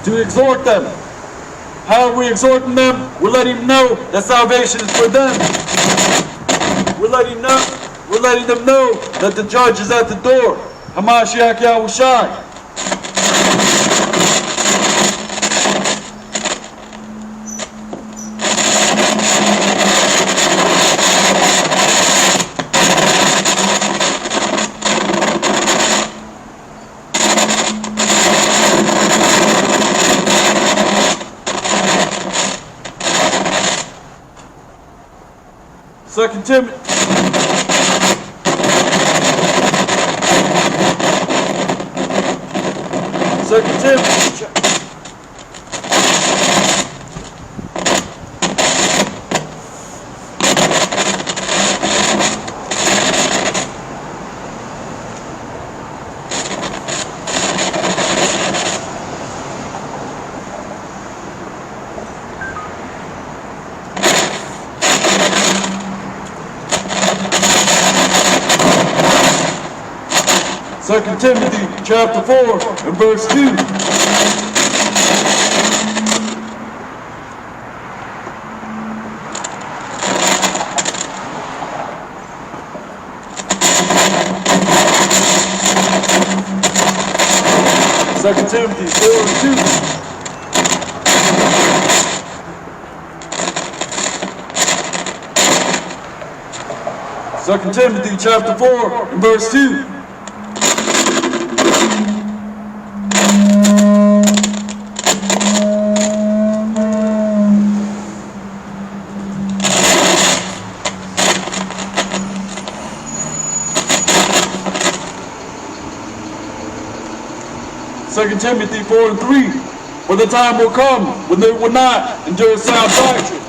to exhort them. How are we exhorting them? We're letting them know that salvation is for them. We're letting them know that the judge is at the door. Hamashiach Yahushai. 2 Timothy. Second Timothy. Second Timothy chapter 4 and verse 2. Second Timothy 4 and 2. Second Timothy chapter 4 and verse 2. Second Timothy 4 and 3. For the time will come when they will not endure sound doctrine,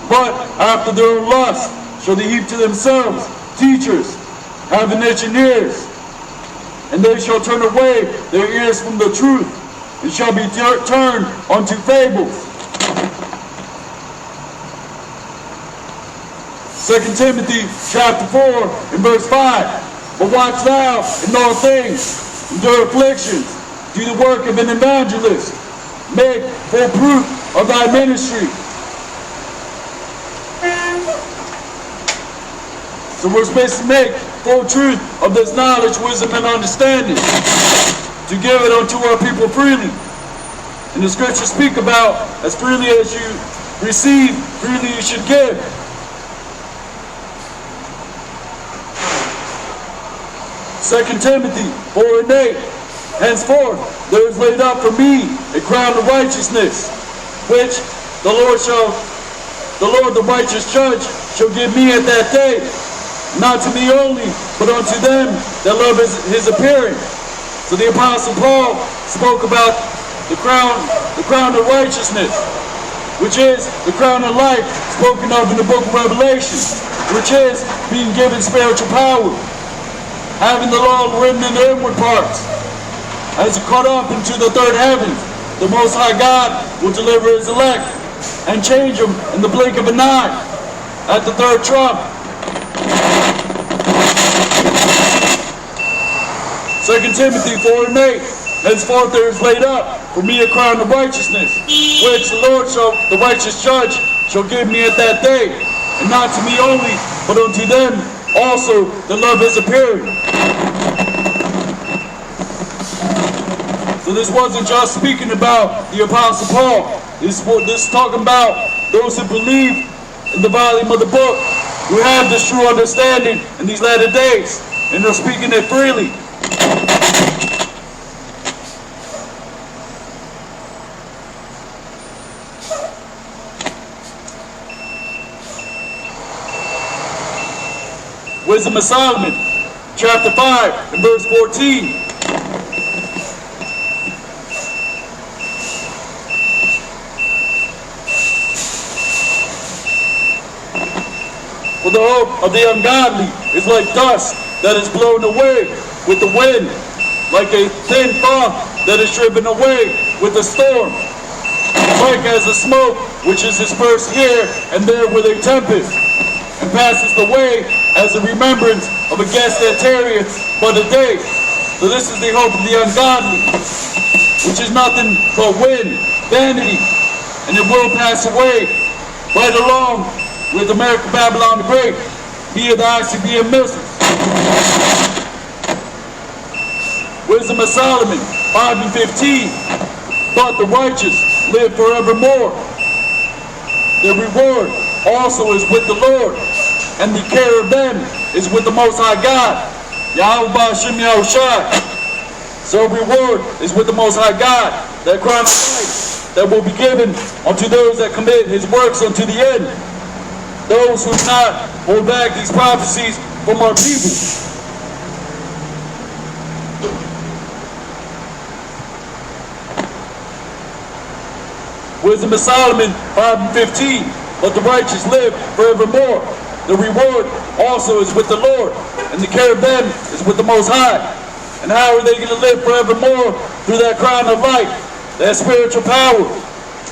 but after their own lust shall they heap to themselves teachers, having itching ears, and they shall turn away their ears from the truth, and shall be turned unto fables. Second Timothy chapter 4 and verse 5. But watch thou in all things, endure afflictions, do the work of an evangelist, make full proof of thy ministry. So we're supposed to make full truth of this knowledge, wisdom, and understanding, to give it unto our people freely. And the scriptures speak about, as freely as you receive, freely you should give. Second Timothy 4 and 8. Henceforth there is laid up for me a crown of righteousness, which the Lord the righteous judge shall give me at that day, not to me only, but unto them that love his appearing. So the Apostle Paul spoke about the crown of righteousness, which is the crown of life spoken of in the book of Revelation, which is being given spiritual power, having the law written in the inward parts. As caught up into the third heaven, the Most High God will deliver his elect and change them in the blink of an eye at the third trump. 2 Timothy 4 and 8. Henceforth there is laid up for me a crown of righteousness, which the Lord the righteous judge shall give me at that day, and not to me only, but unto them also that love his appearing. So this wasn't just speaking about the Apostle Paul. This is talking about those who believe in the volume of the book, who have this true understanding in these latter days, and they're speaking it freely. Wisdom of Solomon, chapter 5 and verse 14. For the hope of the ungodly is like dust that is blown away with the wind, like a thin fog that is driven away with a storm, like as the smoke which is dispersed here and there with a tempest, and passes the way as the remembrance of a guest that tarrieth but a day. So this is the hope of the ungodly. which is nothing but wind, vanity, and it will pass away. Right along with America, Babylon the Great, via the ICBM missiles. Wisdom of Solomon, 5 and 15. But the righteous live forevermore. Their reward also is with the Lord, and the care of them is with the Most High God. Yahweh Ba'ashem Yahushai. So reward is with the Most High God, that crown of life that will be given unto those that commit his works unto the end. Those who do not hold back these prophecies from our people. Wisdom of Solomon 5 and 15. But the righteous live forevermore. The reward also is with the Lord, and the care of them is with the Most High. And how are they going to live forevermore? Through that crown of light, that spiritual power,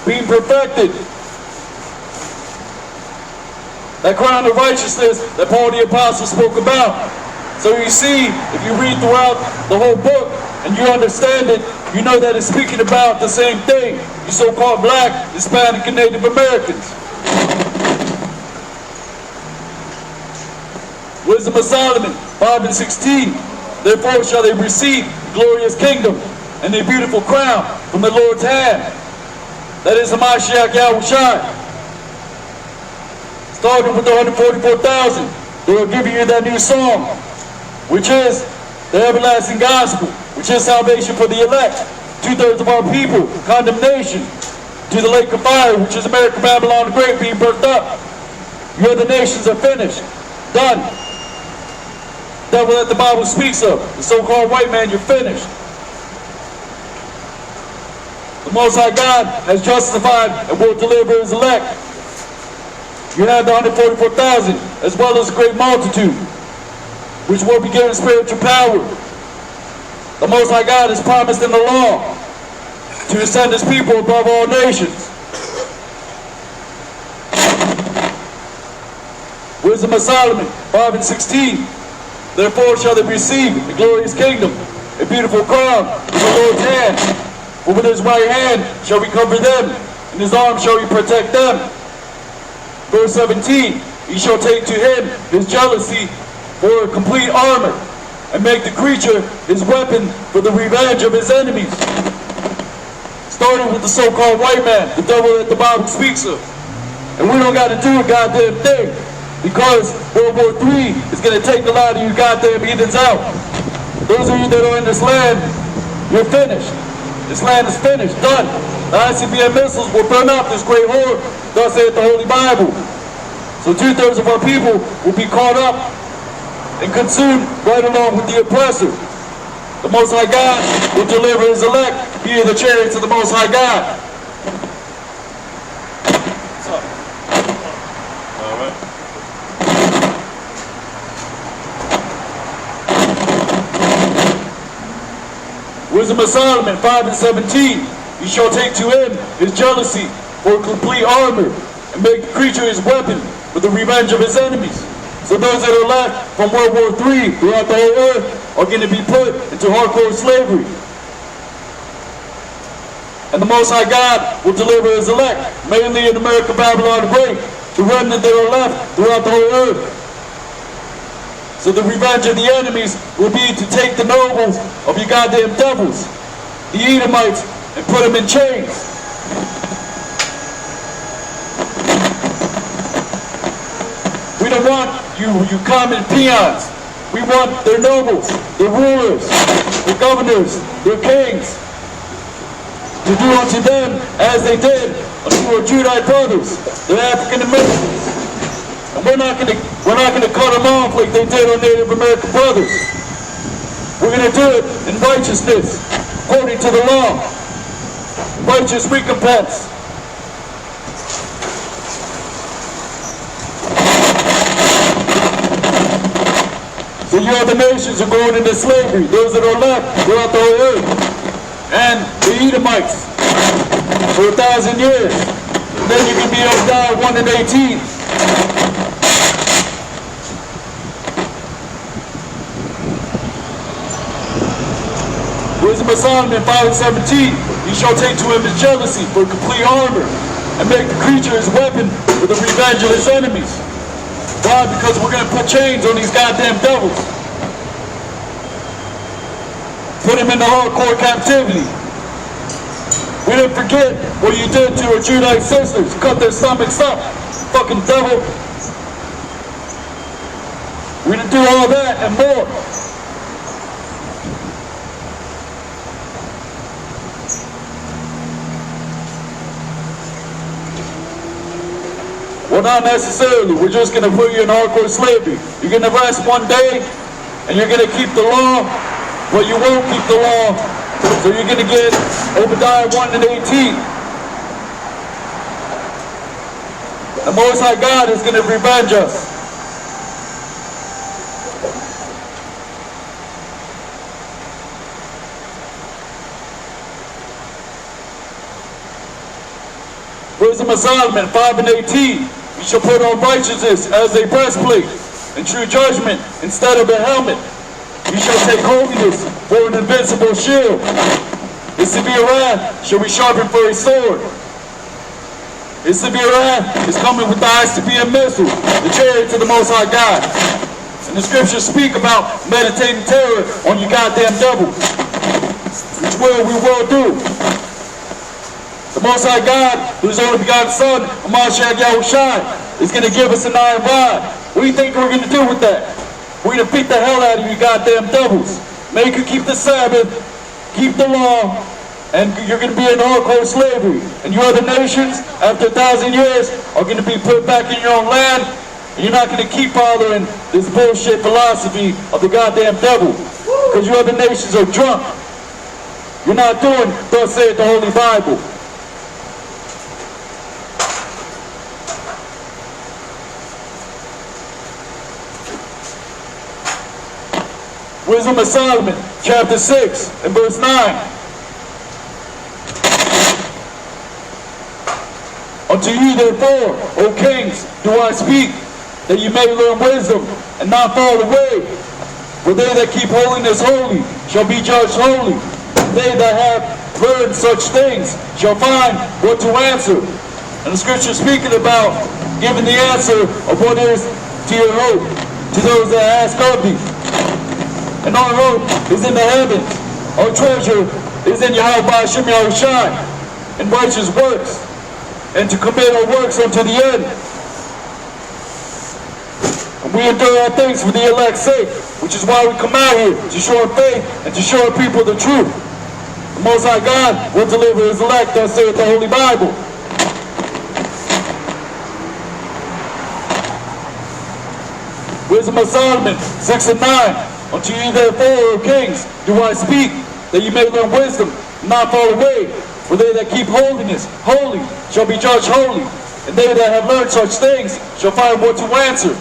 being perfected. That crown of righteousness that Paul the Apostle spoke about. So you see, if you read throughout the whole book and you understand it, you know that it's speaking about the same thing. You so-called black, Hispanic, and Native Americans. Wisdom of Solomon 5 and 16. Therefore shall they receive the glorious kingdom and a beautiful crown from the Lord's hand. That is Hamashiach Yahushai. Starting with the 144,000, they will give you that new song, which is the everlasting gospel, which is salvation for the elect. 2/3 of our people, condemnation to the lake of fire, which is America, Babylon the Great, being burnt up. You other nations are finished, done. Devil that the Bible speaks of, the so-called white man, you're finished. The Most High God has justified and will deliver his elect. You have the 144,000 as well as a great multitude, which will be given spiritual power. The Most High God has promised in the law to ascend his people above all nations. Wisdom of Solomon 5 and 16. Therefore shall they receive the glorious kingdom, a beautiful crown from the Lord's hand. For with his right hand shall he cover them, and his arm shall he protect them. Verse 17, he shall take to him his jealousy for a complete armor, and make the creature his weapon for the revenge of his enemies. Starting with the so-called white man, the devil that the Bible speaks of. And we don't got to do a goddamn thing, because World War III is going to take a lot of you goddamn heathens out. Those of you that are in this land, you're finished. This land is finished, done. The ICBM missiles will burn up this great horde, thus saith the Holy Bible. So 2/3 of our people will be caught up and consumed right along with the oppressor. The Most High God will deliver his elect via the chariots of the Most High God. All right. Wisdom of Solomon 5 and 17. He shall take to him his jealousy for complete armor, and make the creature his weapon for the revenge of his enemies. So those that are left from World War III throughout the whole earth are going to be put into hardcore slavery. And the Most High God will deliver his elect, mainly in America, Babylon the Great, the remnant that are left throughout the whole earth. So the revenge of the enemies will be to take the nobles of your goddamn devils, the Edomites, and put them in chains. We don't want you common peons. We want their nobles, their rulers, their governors, their kings, to do unto them as they did unto our Judite brothers, their African Americans. And we're not gonna cut them off like they did our Native American brothers. We're gonna do it in righteousness, according to the law. Righteous recompense. So you other nations are going into slavery, those that are left throughout the whole earth. And the Edomites for 1,000 years. And then you can be Obadiah 1 and 18. Wisdom of Solomon 5:17, he shall take to him his jealousy for complete armor, and make the creature his weapon for the revenge of his enemies. Why? Because we're going to put chains on these goddamn devils. Put him into hardcore captivity. We didn't forget what you did to our Judite sisters. Cut their stomachs up. Fucking devil. We didn't do all that and more. Well, not necessarily. We're just going to put you in hardcore slavery. You're going to rest one day, and you're going to keep the law, but you won't keep the law. So you're going to get Obadiah 1:18. The Most High God is going to revenge us. Wisdom of Solomon 5:18. You shall put on righteousness as a breastplate, and true judgment instead of a helmet. You shall take holiness for an invincible shield. His severe wrath shall be sharpened for a sword. His severe wrath is coming with the eyes to be a missile, the chariots of the Most High God. And the scriptures speak about meditating terror on you goddamn devils, which we will do. The Most High God, whose only begotten Son, Mashiach Yahushua, is going to give us an iron rod. What do you think we're going to do with that? We're going to beat the hell out of you goddamn devils. Make you keep the Sabbath, keep the law, and you're going to be in hardcore slavery. And you other nations, after 1,000 years, are going to be put back in your own land, and you're not going to keep following this bullshit philosophy of the goddamn devil. Because you other nations are drunk. You're not doing, thus saith the Holy Bible. Wisdom of Solomon, chapter 6, and verse 9. Unto you therefore, O kings, do I speak, that you may learn wisdom, and not fall away. For they that keep holiness holy shall be judged holy. They that have learned such things shall find what to answer. And the scripture speaking about giving the answer of what is to your hope, to those that ask of thee. And our hope is in the heavens. Our treasure is in Yahweh Hashem Yahushai, in righteous works, and to commit our works unto the end. And we endure all things for the elect's sake, which is why we come out here, to show our faith and to show our people the truth. The Most High God will deliver his elect, thus saith the Holy Bible. Wisdom of Solomon 6 and 9. Unto you therefore, O kings, do I speak, that you may learn wisdom, and not fall away. For they that keep holiness holy shall be judged holy, and they that have learned such things shall find what to answer.